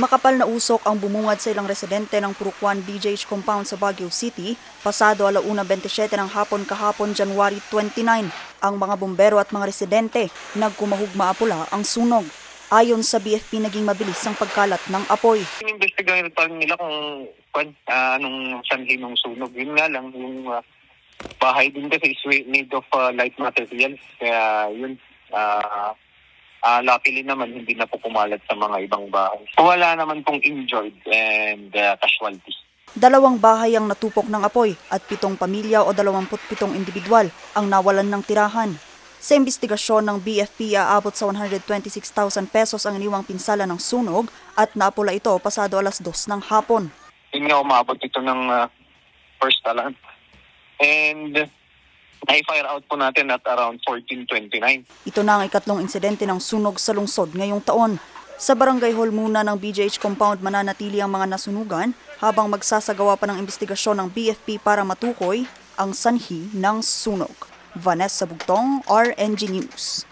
Makapal na usok ang bumungad sa ilang residente ng Purukuan BGH Compound sa Baguio City pasado 1:27 ng hapon kahapon January 29. Ang mga bumbero at mga residente nagkumahugma-apula ang sunog. Ayon sa BFP, naging mabilis ang pagkalat ng apoy. Inimbestigahan pa nila kung anong sanhi ng sunog. Yun nga lang, yung bahay din kasi is made of light materials. Kaya yun, luckily naman hindi na po kumalat sa mga ibang bahay. Wala naman pong injured and casualties. 2 bahay ang natupok ng apoy at 7 pamilya o 27 individual ang nawalan ng tirahan. Sa investigasyon ng BFP, aabot sa 126,000 pesos ang iniwang pinsala ng sunog at napula ito pasado 2:00 ng hapon. Yun nga, umabot ito ng first alarm. And na-fire out po natin at around 14:29. Ito na ang ikatlong insidente ng sunog sa lungsod ngayong taon. Sa barangay hall muna ng BGH Compound mananatili ang mga nasunugan habang magsasagawa pa ng investigasyon ng BFP para matukoy ang sanhi ng sunog. Vanessa Bugtong, RNG News.